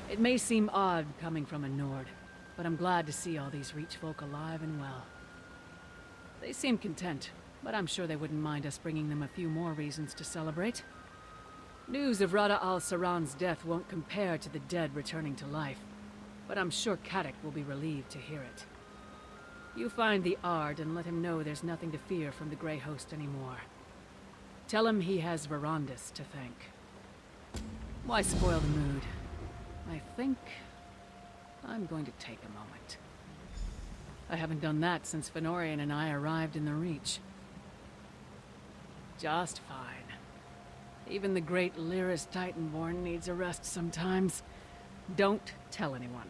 It may seem odd coming from a Nord, but I'm glad to see all these Reach folk alive and well. They seem content, but I'm sure they wouldn't mind us bringing them a few more reasons to celebrate. News of Rada al-Saran's death won't compare to the dead returning to life, but I'm sure Kadak will be relieved to hear it. You find the Ard and let him know there's nothing to fear from the Grey Host anymore. Tell him he has Verandis to thank. Why spoil the mood? I think I'm going to take a moment. I haven't done that since Fenorian and I arrived in the Reach. Just fine. Even the great Lyris Titanborn needs a rest sometimes. Don't tell anyone.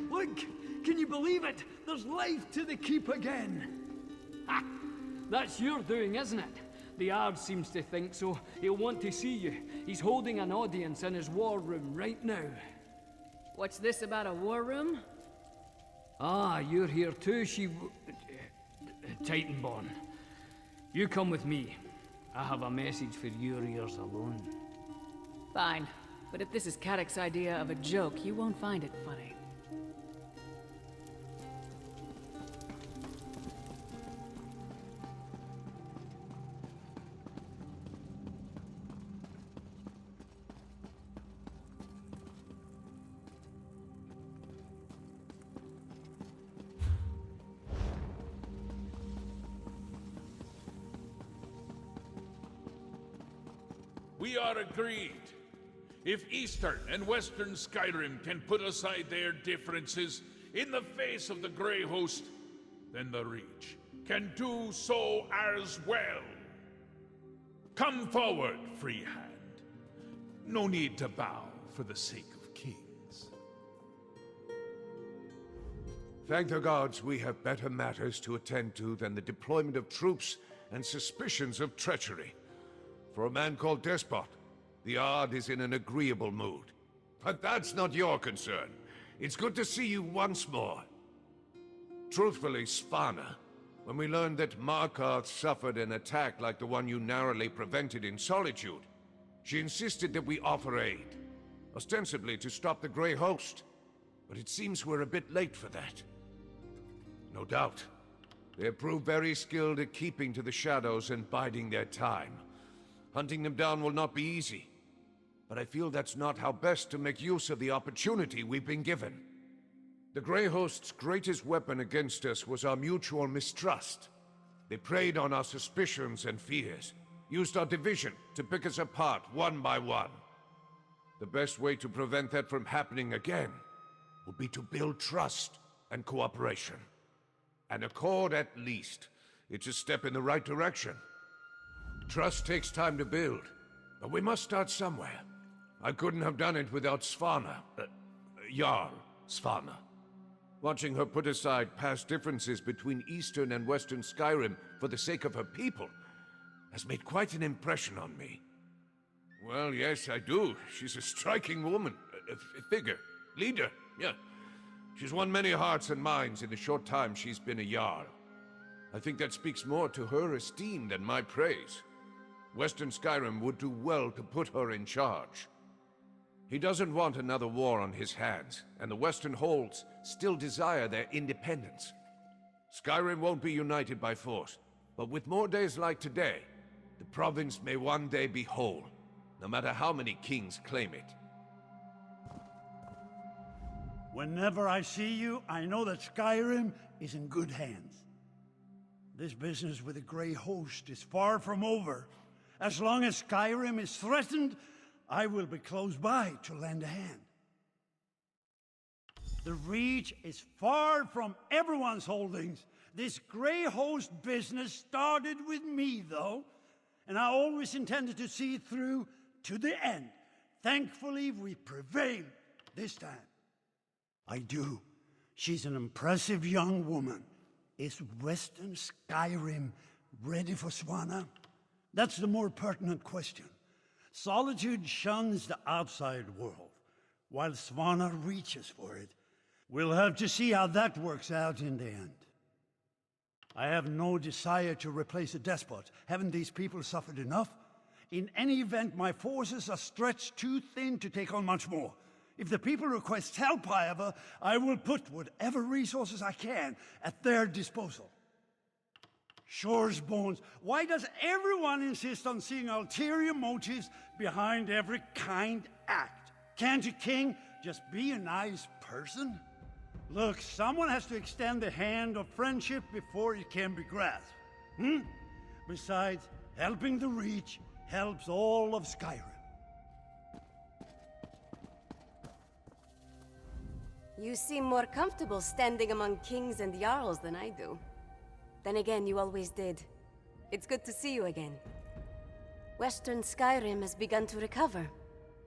Look! Can you believe it? There's life to the keep again! Ha! That's your doing, isn't it? The Ard seems to think so. He'll want to see you. He's holding an audience in his war room right now. What's this about a war room? Ah, you're here too, Titanborn. You come with me. I have a message for your ears alone. Fine. But if this is Kadak's idea of a joke, you won't find it funny. We are agreed. If Eastern and Western Skyrim can put aside their differences in the face of the Grey Host, then the Reach can do so as well. Come forward, Freehand. No need to bow for the sake of kings. Thank the gods we have better matters to attend to than the deployment of troops and suspicions of treachery. For a man called Despot, the Ard is in an agreeable mood. But that's not your concern. It's good to see you once more. Truthfully, Svanna, when we learned that Markarth suffered an attack like the one you narrowly prevented in Solitude, she insisted that we offer aid, ostensibly to stop the Grey Host. But it seems we're a bit late for that. No doubt. They have proved very skilled at keeping to the shadows and biding their time. Hunting them down will not be easy. But I feel that's not how best to make use of the opportunity we've been given. The Grey Host's greatest weapon against us was our mutual mistrust. They preyed on our suspicions and fears, used our division to pick us apart one by one. The best way to prevent that from happening again would be to build trust and cooperation. An accord at least. It's a step in the right direction. Trust takes time to build, but we must start somewhere. I couldn't have done it without Svanna, Jarl Svanna. Watching her put aside past differences between Eastern and Western Skyrim for the sake of her people has made quite an impression on me. Well, yes, I do. She's a striking woman, a figure, leader, yeah. She's won many hearts and minds in the short time she's been a Jarl. I think that speaks more to her esteem than my praise. Western Skyrim would do well to put her in charge. He doesn't want another war on his hands, and the Western Holds still desire their independence. Skyrim won't be united by force, but with more days like today, the province may one day be whole, no matter how many kings claim it. Whenever I see you, I know that Skyrim is in good hands. This business with the Grey Host is far from over. As long as Skyrim is threatened, I will be close by to lend a hand. The Reach is far from everyone's holdings. This Grey Host business started with me, though, and I always intended to see it through to the end. Thankfully, we prevailed this time. I do. She's an impressive young woman. Is Western Skyrim ready for Swana? That's the more pertinent question. Solitude shuns the outside world, while Swana reaches for it. We'll have to see how that works out in the end. I have no desire to replace a despot. Haven't these people suffered enough? In any event, my forces are stretched too thin to take on much more. If the people request help, however, I will put whatever resources I can at their disposal. Shore's bones, why does everyone insist on seeing ulterior motives behind every kind act? Can't a king just be a nice person? Look, someone has to extend the hand of friendship before it can be grasped. Besides, helping the Reach helps all of Skyrim. You seem more comfortable standing among kings and jarls than I do. Then again, you always did. It's good to see you again. Western Skyrim has begun to recover.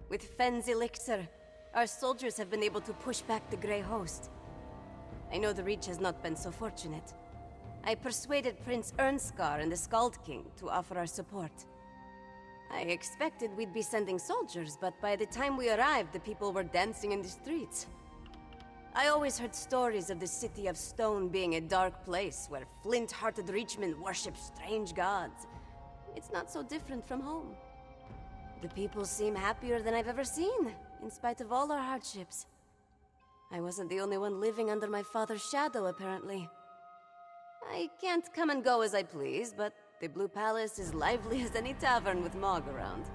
With Fenn's elixir, our soldiers have been able to push back the Grey Host. I know the Reach has not been so fortunate. I persuaded Prince Ernskar and the Skald King to offer our support. I expected we'd be sending soldiers, but by the time we arrived, the people were dancing in the streets. I always heard stories of the City of Stone being a dark place where flint-hearted Reachmen worship strange gods. It's not so different from home. The people seem happier than I've ever seen, in spite of all our hardships. I wasn't the only one living under my father's shadow, apparently. I can't come and go as I please, but the Blue Palace is lively as any tavern with Mog around.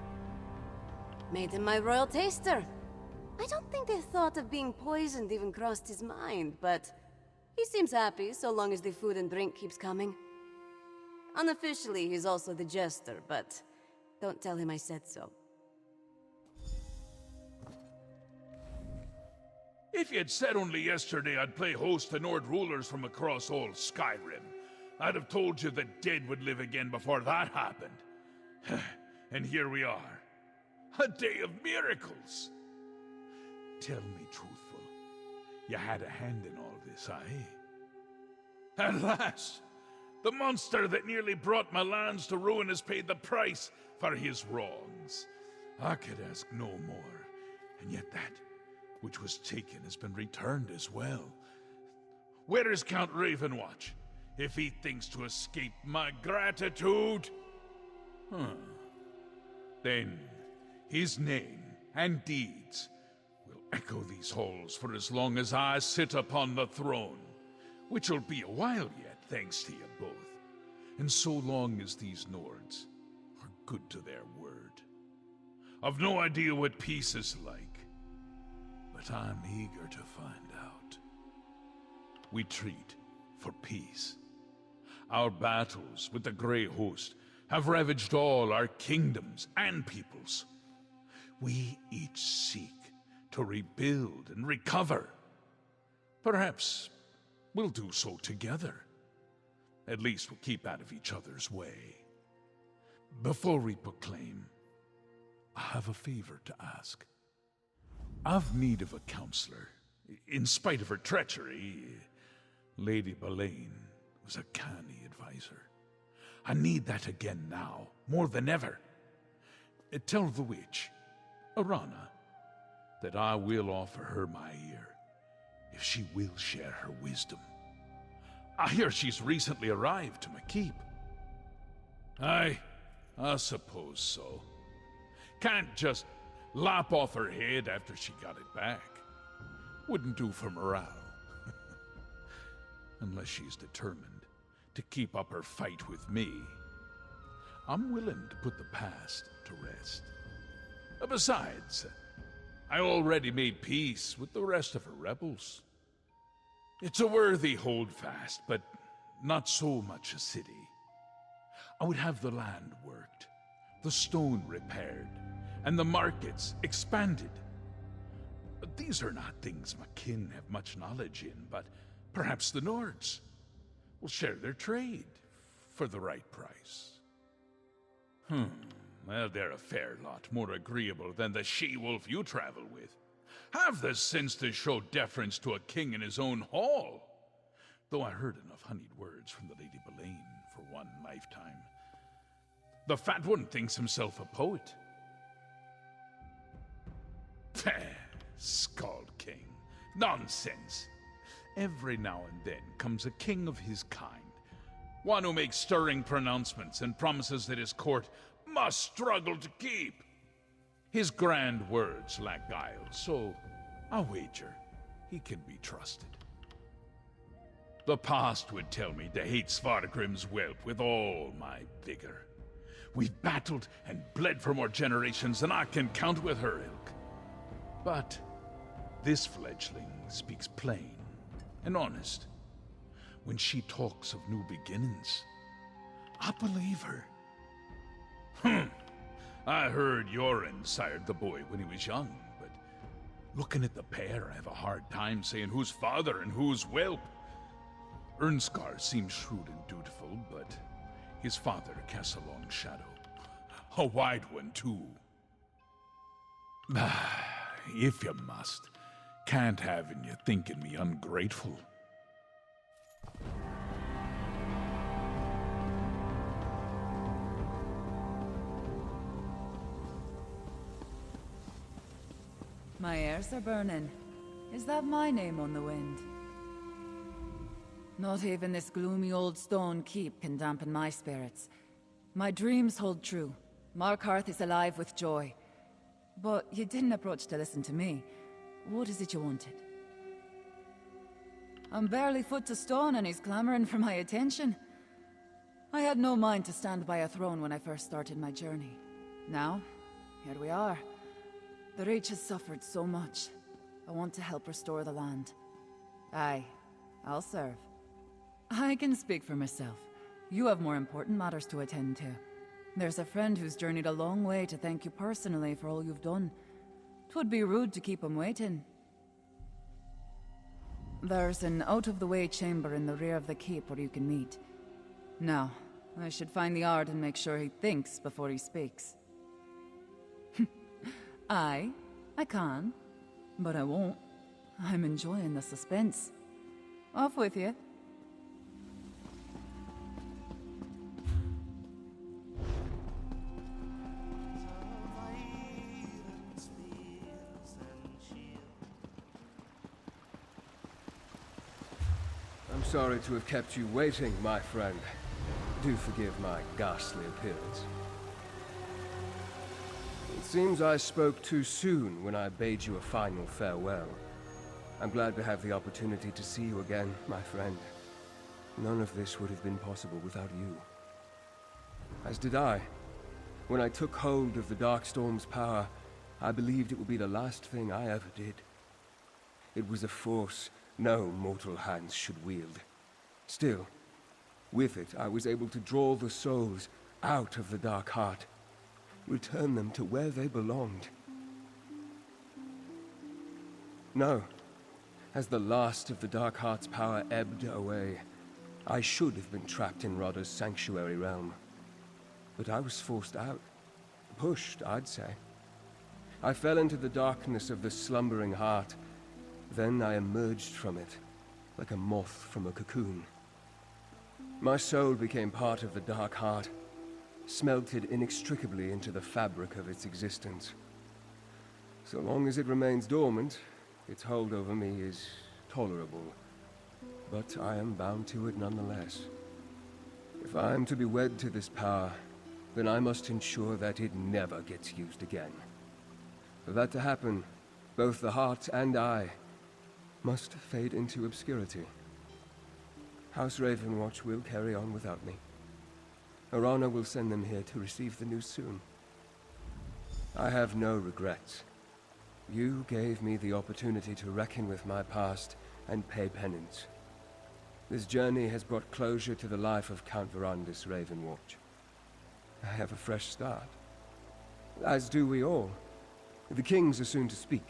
Made him my royal taster. I don't think the thought of being poisoned even crossed his mind, but he seems happy so long as the food and drink keeps coming. Unofficially, he's also the jester, but don't tell him I said so. If you'd said only yesterday I'd play host to Nord rulers from across all Skyrim, I'd have told you the dead would live again before that happened. And here we are. A day of miracles. Tell me truthful, you had a hand in all this, aye? Alas, the monster that nearly brought my lands to ruin has paid the price for his wrongs. I could ask no more, and yet that which was taken has been returned as well. Where is Count Ravenwatch, if he thinks to escape my gratitude? Then his name and deeds will echo these halls for as long as I sit upon the throne, which'll be a while yet, thanks to you both, and so long as these Nords are good to their word. I've no idea what peace is like, but I'm eager to find out. We treat for peace. Our battles with the Grey Host have ravaged all our kingdoms and peoples. We each seek to rebuild and recover. Perhaps we'll do so together. At least we'll keep out of each other's way. Before we proclaim, I have a favor to ask. I've need of a counselor. In spite of her treachery, Lady Belaine was a canny advisor. I need that again now, more than ever. Tell the witch, Arana, that I will offer her my ear, if she will share her wisdom. I hear she's recently arrived to my keep. Aye, I suppose so. Can't just lop off her head after she got it back. Wouldn't do for morale. Unless she's determined to keep up her fight with me. I'm willing to put the past to rest. Besides, I already made peace with the rest of her rebels. It's a worthy holdfast, but not so much a city. I would have the land worked, the stone repaired, and the markets expanded. These are not things my kin have much knowledge in, but perhaps the Nords will share their trade for the right price. Well, they're a fair lot more agreeable than the she-wolf you travel with. Have the sense to show deference to a king in his own hall. Though I heard enough honeyed words from the Lady Boleyn for one lifetime. The fat one thinks himself a poet. Scald king. Nonsense. Every now and then comes a king of his kind. One who makes stirring pronouncements and promises that his court must struggle to keep. His grand words lack guile, so I'll wager he can be trusted. The past would tell me to hate Svargrim's whelp with all my vigor. We've battled and bled for more generations than I can count with her ilk. But this fledgling speaks plain and honest. When she talks of new beginnings, I believe her. I heard Yoren sired the boy when he was young, but looking at the pair, I have a hard time saying who's father and who's whelp. Ernskar seems shrewd and dutiful, but his father casts a long shadow. A wide one, too. If you must, can't have you thinking me ungrateful. My ears are burning. Is that my name on the wind? Not even this gloomy old stone keep can dampen my spirits. My dreams hold true. Markarth is alive with joy. But you didn't approach to listen to me. What is it you wanted? I'm barely foot to stone and he's clamoring for my attention. I had no mind to stand by a throne when I first started my journey. Now, here we are. The Reach has suffered so much. I want to help restore the land. Aye, I'll serve. I can speak for myself. You have more important matters to attend to. There's a friend who's journeyed a long way to thank you personally for all you've done. 'Twould be rude to keep him waiting. There's an out-of-the-way chamber in the rear of the keep where you can meet. Now, I should find the Ard and make sure he thinks before he speaks. I can, but I won't. I'm enjoying the suspense. Off with you. I'm sorry to have kept you waiting, my friend. Do forgive my ghastly appearance. It seems I spoke too soon when I bade you a final farewell. I'm glad to have the opportunity to see you again, my friend. None of this would have been possible without you. As did I. When I took hold of the Darkstorm's power, I believed it would be the last thing I ever did. It was a force no mortal hands should wield. Still, with it, I was able to draw the souls out of the Dark Heart, return them to where they belonged. No, as the last of the Dark Heart's power ebbed away, I should have been trapped in Rodda's sanctuary realm. But I was forced out. Pushed, I'd say. I fell into the darkness of the slumbering heart. Then I emerged from it, like a moth from a cocoon. My soul became part of the Dark Heart, smelted inextricably into the fabric of its existence. So long as it remains dormant, its hold over me is tolerable. But I am bound to it nonetheless. If I am to be wed to this power, then I must ensure that it never gets used again. For that to happen, both the heart and I must fade into obscurity. House Ravenwatch will carry on without me. Arana will send them here to receive the news soon. I have no regrets. You gave me the opportunity to reckon with my past and pay penance. This journey has brought closure to the life of Count Verandis Ravenwatch. I have a fresh start. As do we all. The kings are soon to speak.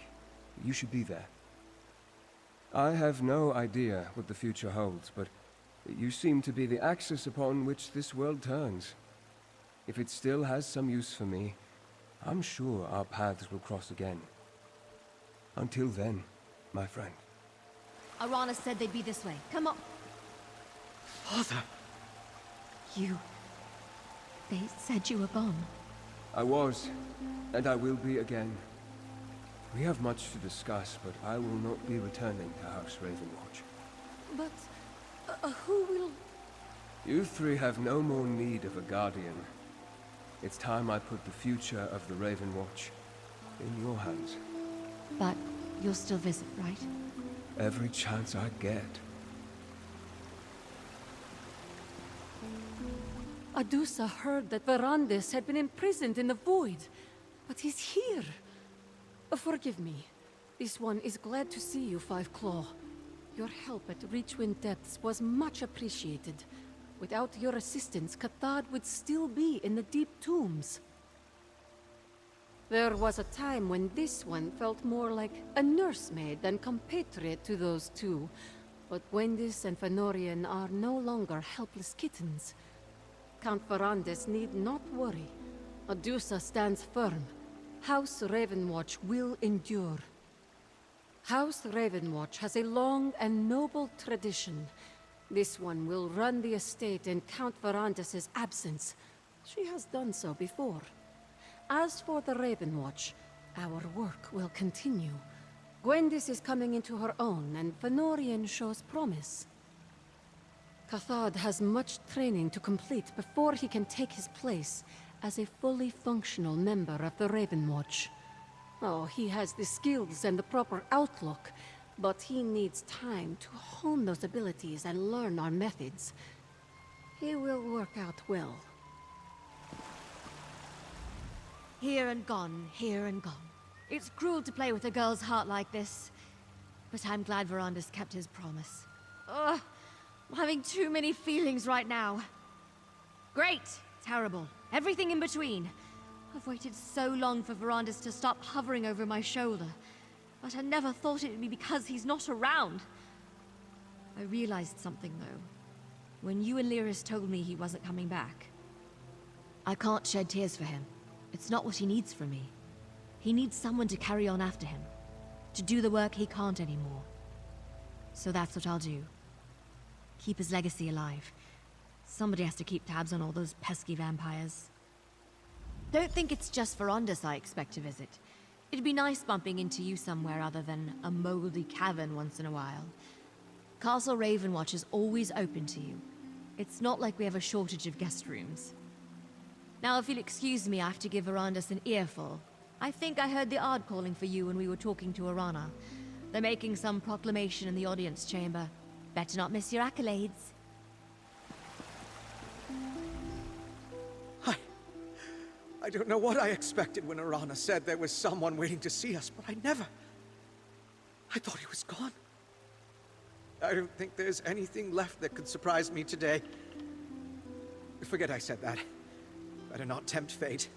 You should be there. I have no idea what the future holds, but you seem to be the axis upon which this world turns. If it still has some use for me, I'm sure our paths will cross again. Until then, my friend. Arana said they'd be this way. Come on. Father! They said you were gone. I was, and I will be again. We have much to discuss, but I will not be returning to House Ravenwatch. But who will... You three have no more need of a guardian. It's time I put the future of the Ravenwatch in your hands. But you'll still visit, right? Every chance I get. Adusa heard that Verandis had been imprisoned in the Void, but he's here. Forgive me. This one is glad to see you, Five Claw. Your help at Reachwind Depths was much appreciated. Without your assistance, Cathad would still be in the deep tombs. There was a time when this one felt more like a nursemaid than compatriot to those two. But Gwendis and Fenorian are no longer helpless kittens. Count Verandis need not worry. Adusa stands firm. House Ravenwatch will endure. House Ravenwatch has a long and noble tradition. This one will run the estate in Count Verandis' absence. She has done so before. As for the Ravenwatch, our work will continue. Gwendis is coming into her own, and Fenorian shows promise. Cathad has much training to complete before he can take his place as a fully functional member of the Ravenwatch. Oh, he has the skills and the proper outlook, but he needs time to hone those abilities and learn our methods. He will work out well. Here and gone, here and gone. It's cruel to play with a girl's heart like this. But I'm glad Verandis kept his promise. Ugh, I'm having too many feelings right now. Great, terrible, everything in between. I've waited so long for Verandis to stop hovering over my shoulder. But I never thought it would be because he's not around. I realized something, though. When you and Lyris told me he wasn't coming back. I can't shed tears for him. It's not what he needs from me. He needs someone to carry on after him. To do the work he can't anymore. So that's what I'll do. Keep his legacy alive. Somebody has to keep tabs on all those pesky vampires. Don't think it's just Verandis I expect to visit. It'd be nice bumping into you somewhere other than a moldy cavern once in a while. Castle Ravenwatch is always open to you. It's not like we have a shortage of guest rooms. Now, if you'll excuse me, I have to give Verandis an earful. I think I heard the Ard calling for you when we were talking to Arana. They're making some proclamation in the audience chamber. Better not miss your accolades. I don't know what I expected when Arana said there was someone waiting to see us, but I thought he was gone. I don't think there's anything left that could surprise me today. Forget I said that. Better not tempt fate.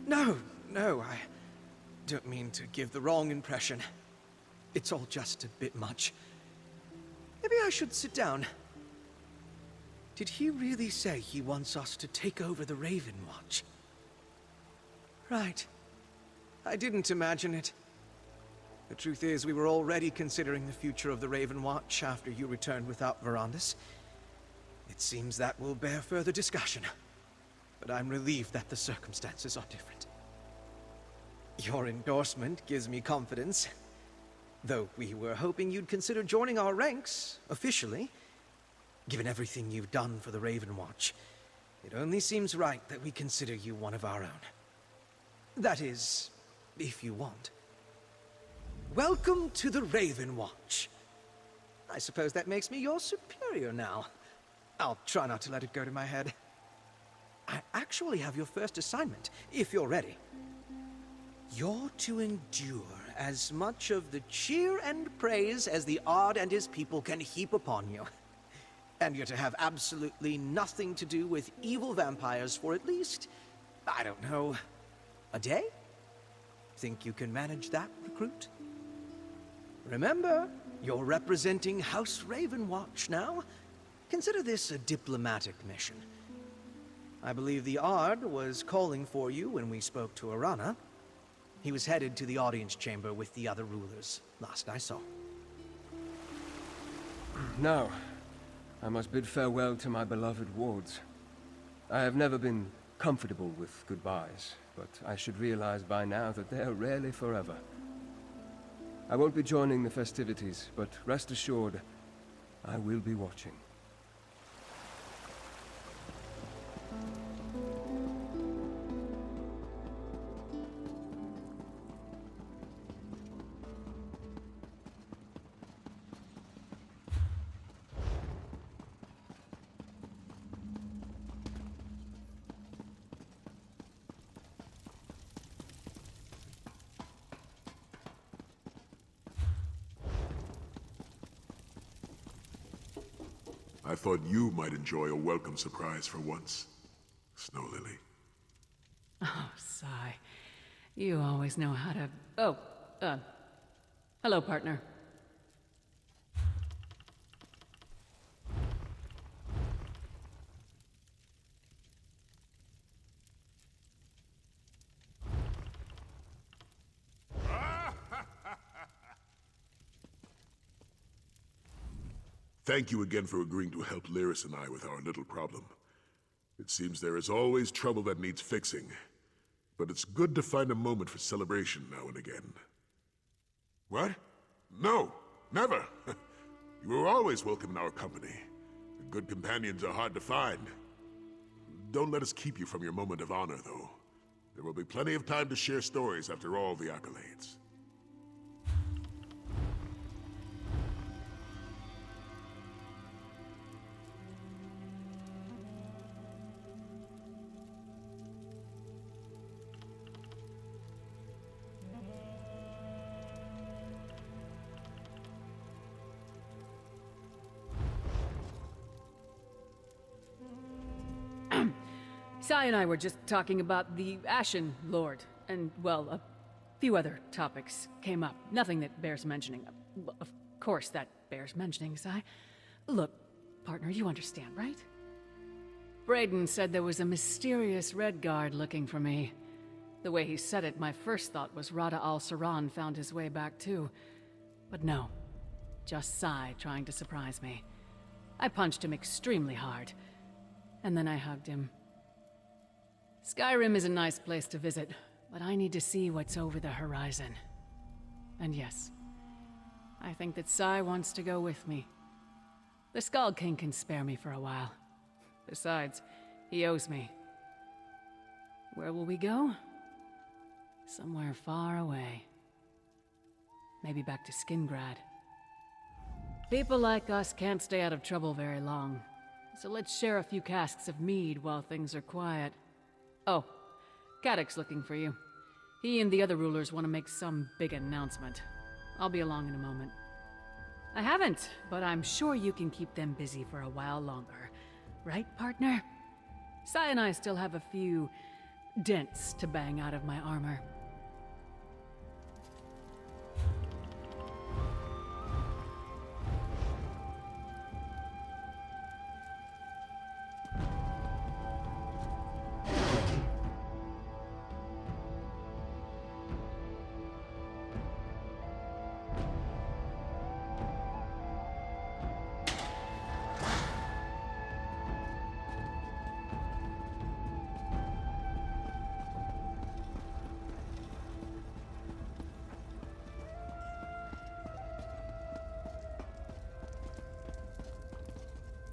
No, I don't mean to give the wrong impression. It's all just a bit much. Maybe I should sit down. Did he really say he wants us to take over the Ravenwatch? Right. I didn't imagine it. The truth is, we were already considering the future of the Ravenwatch after you returned without Verandis. It seems that will bear further discussion. But I'm relieved that the circumstances are different. Your endorsement gives me confidence. Though we were hoping you'd consider joining our ranks, officially. Given everything you've done for the Ravenwatch, it only seems right that we consider you one of our own. That is, if you want. Welcome to the Ravenwatch. I suppose that makes me your superior now. I'll try not to let it go to my head. I actually have your first assignment, if you're ready. You're to endure as much of the cheer and praise as the Ard and his people can heap upon you. And you're to have absolutely nothing to do with evil vampires for at least, I don't know, a day? Think you can manage that, recruit? Remember, you're representing House Ravenwatch now. Consider this a diplomatic mission. I believe the Ard was calling for you when we spoke to Arana. He was headed to the audience chamber with the other rulers, last I saw. Now, I must bid farewell to my beloved wards. I have never been comfortable with goodbyes, but I should realize by now that they are rarely forever. I won't be joining the festivities, but rest assured, I will be watching. I thought you might enjoy a welcome surprise for once, Snow Lily. Oh, sigh. You always know how to... Oh, hello, partner. Thank you again for agreeing to help Lyris and I with our little problem. It seems there is always trouble that needs fixing, but it's good to find a moment for celebration now and again. What? No, never. You are always welcome in our company. Good companions are hard to find. Don't let us keep you from your moment of honor, though. There will be plenty of time to share stories after all the accolades. Sai and I were just talking about the Ashen Lord, and, well, a few other topics came up. Nothing that bears mentioning. Of course that bears mentioning, Sai. Look, partner, you understand, right? Brayden said there was a mysterious Red Guard looking for me. The way he said it, my first thought was Rada al-Saran found his way back too. But no, just Sai trying to surprise me. I punched him extremely hard, and then I hugged him. Skyrim is a nice place to visit, but I need to see what's over the horizon. And yes, I think that Sai wants to go with me. The Skull King can spare me for a while. Besides, he owes me. Where will we go? Somewhere far away. Maybe back to Skingrad. People like us can't stay out of trouble very long, so let's share a few casks of mead while things are quiet. Oh, Caddock's looking for you. He and the other rulers want to make some big announcement. I'll be along in a moment. I haven't, but I'm sure you can keep them busy for a while longer. Right, partner? Sai and I still have a few dents to bang out of my armor.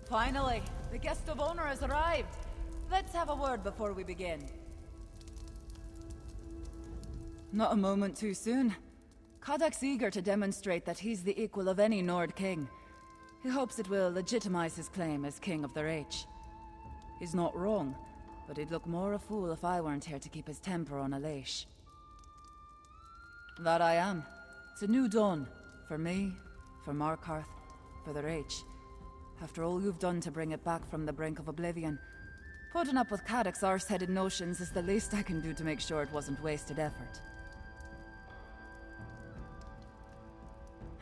Finally, the guest of honor has arrived. Let's have a word before we begin. Not a moment too soon. Kadak's eager to demonstrate that he's the equal of any Nord king. He hopes it will legitimize his claim as king of the Reach. He's not wrong, but he'd look more a fool if I weren't here to keep his temper on a leash. That I am. It's a new dawn. For me, for Markarth, for the Reach. After all you've done to bring it back from the brink of oblivion, putting up with Kadak's arse-headed notions is the least I can do to make sure it wasn't wasted effort.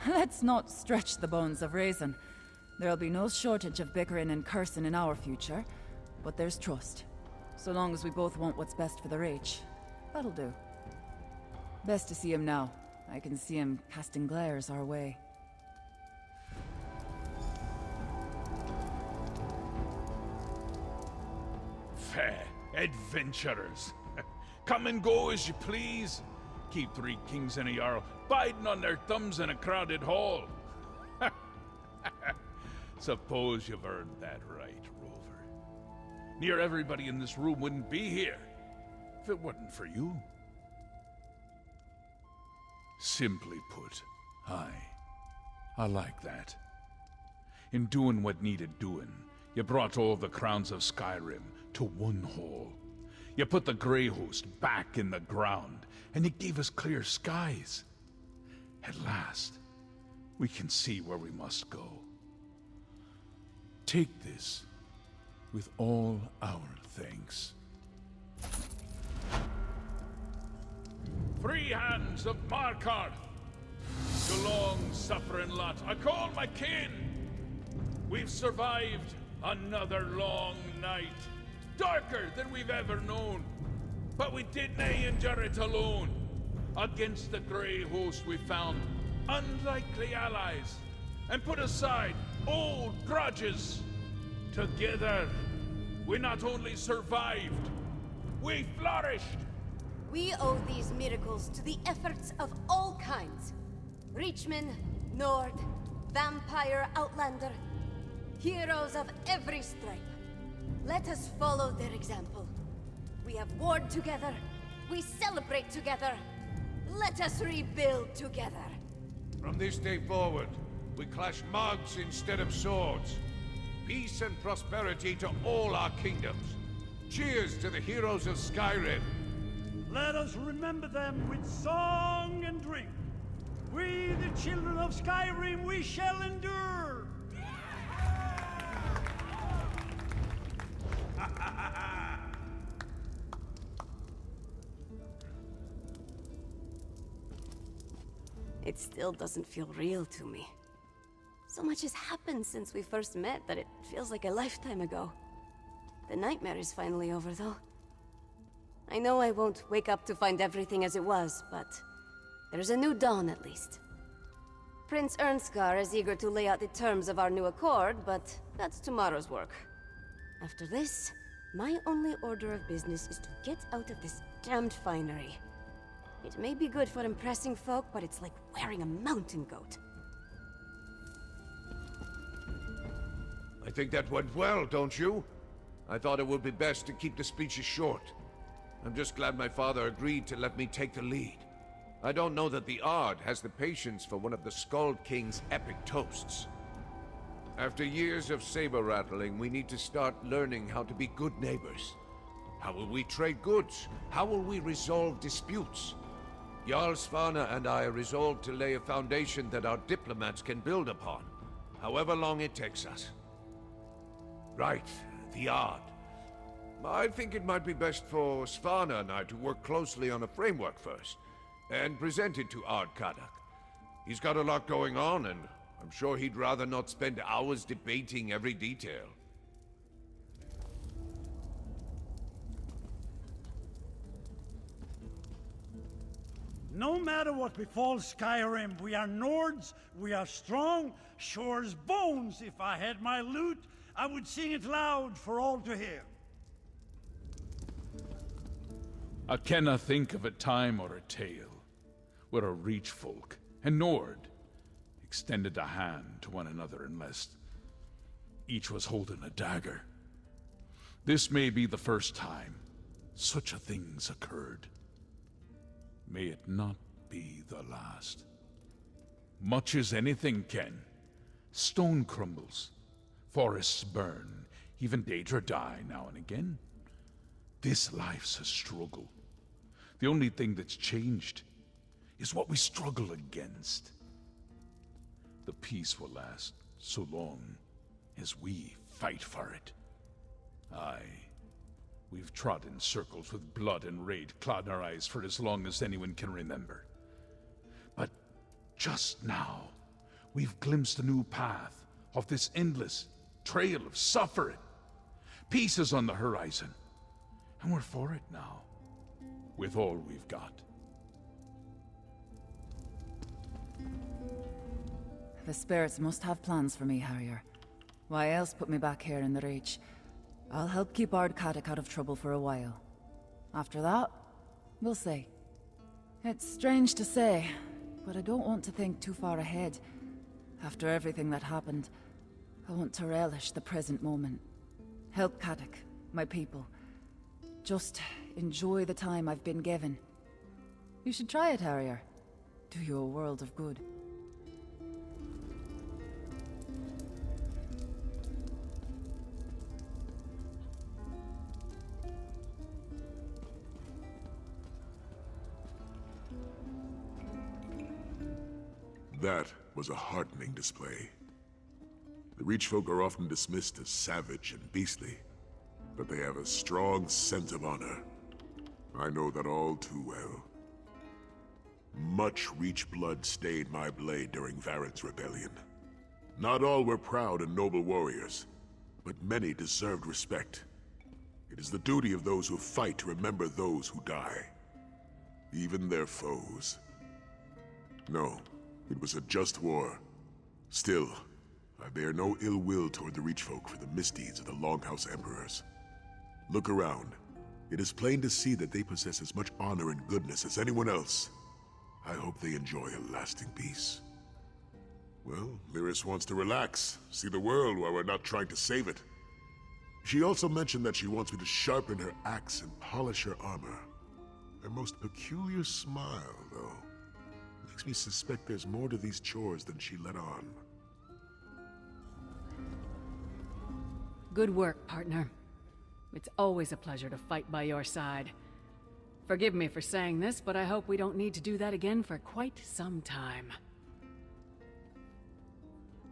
Let's not stretch the bones of reason. There'll be no shortage of bickering and cursing in our future, but there's trust. So long as we both want what's best for the Reach, that'll do. Best to see him now. I can see him casting glares our way. Fair adventurers. Come and go as you please. Keep 3 kings and a jarl biding on their thumbs in a crowded hall. Suppose you've earned that right, Rover. Near everybody in this room wouldn't be here if it wasn't for you. Simply put, I like that. In doing what needed doing, you brought all the crowns of Skyrim to one hall. You put the Grey Host back in the ground, and you gave us clear skies. At last, we can see where we must go. Take this with all our thanks. 3 hands of markarth. To long-suffering lot, I call my kin. We've survived another long night, darker than we've ever known. But we did nae endure it alone. Against the Grey Host we found unlikely allies, and put aside old grudges. Together, we not only survived, we flourished. We owe these miracles to the efforts of all kinds. Reachmen, Nord, Vampire, Outlander. Heroes of every stripe. Let us follow their example. We have warred together. We celebrate together. Let us rebuild together. From this day forward, we clash mugs instead of swords. Peace and prosperity to all our kingdoms. Cheers to the heroes of Skyrim. Let us remember them with song and drink. We, the children of Skyrim, we shall endure. It still doesn't feel real to me. So much has happened since we first met that it feels like a lifetime ago. The nightmare is finally over, though. I know I won't wake up to find everything as it was, but there's a new dawn at least. Prince Ernskar is eager to lay out the terms of our new accord, but that's tomorrow's work. After this, my only order of business is to get out of this damned finery. It may be good for impressing folk, but it's like wearing a mountain goat. I think that went well, don't you? I thought it would be best to keep the speeches short. I'm just glad my father agreed to let me take the lead. I don't know that the Ard has the patience for one of the Skald King's epic toasts. After years of saber-rattling, we need to start learning how to be good neighbors. How will we trade goods? How will we resolve disputes? Jarl Svanna and I are resolved to lay a foundation that our diplomats can build upon, however long it takes us. Right, the Ard. I think it might be best for Svanna and I to work closely on a framework first, and present it to Ard Kadak. He's got a lot going on, and I'm sure he'd rather not spend hours debating every detail. No matter what befalls Skyrim, we are Nords, we are strong, sure as bones. If I had my lute, I would sing it loud for all to hear. I cannot think of a time or a tale where a Reach folk and Nord extended a hand to one another unless each was holding a dagger. This may be the first time such a thing's occurred. May it not be the last. Much as anything can, stone crumbles, forests burn, even Daedra die now and again. This life's a struggle. The only thing that's changed is what we struggle against. The peace will last so long as we fight for it. Aye, we've trod in circles with blood and raid clouding our eyes for as long as anyone can remember. But just now, We've glimpsed a new path of this endless trail of suffering. Peace is on the horizon, and we're for it now, with all we've got. The spirits must have plans for me, Harrier. Why else put me back here in the Reach? I'll help keep Ardkatic out of trouble for a while. After that, we'll see. It's strange to say, but I don't want to think too far ahead. After everything that happened, I want to relish the present moment. Help Katic, my people. Just enjoy the time I've been given. You should try it, Harrier. Do you a world of good. That was a heartening display. The Reach folk are often dismissed as savage and beastly, but they have a strong sense of honor. I know that all too well. Much Reach blood stained my blade during Varen's rebellion. Not all were proud and noble warriors, but many deserved respect. It is the duty of those who fight to remember those who die, even their foes. No, it was a just war. Still, I bear no ill will toward the Reach folk for the misdeeds of the Longhouse Emperors. Look around. It is plain to see that they possess as much honor and goodness as anyone else. I hope they enjoy a lasting peace. Well, Lyris wants to relax, see the world while we're not trying to save it. She also mentioned that she wants me to sharpen her axe and polish her armor. Her most peculiar smile, though, makes me suspect there's more to these chores than she let on. Good work, partner. It's always a pleasure to fight by your side. Forgive me for saying this, but I hope we don't need to do that again for quite some time.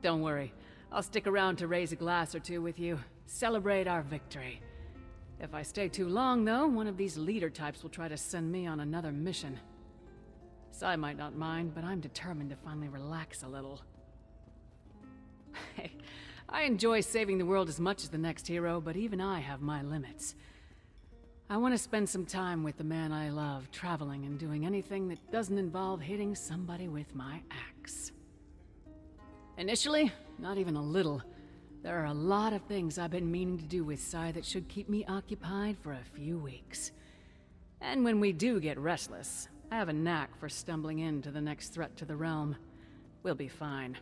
Don't worry, I'll stick around to raise a glass or two with you, celebrate our victory. If I stay too long, though, one of these leader types will try to send me on another mission. Sai might not mind, but I'm determined to finally relax a little. Hey, I enjoy saving the world as much as the next hero, but even I have my limits. I want to spend some time with the man I love, traveling and doing anything that doesn't involve hitting somebody with my axe. Initially, not even a little. There are a lot of things I've been meaning to do with Sai that should keep me occupied for a few weeks. And when we do get restless, I have a knack for stumbling into the next threat to the realm. We'll be fine.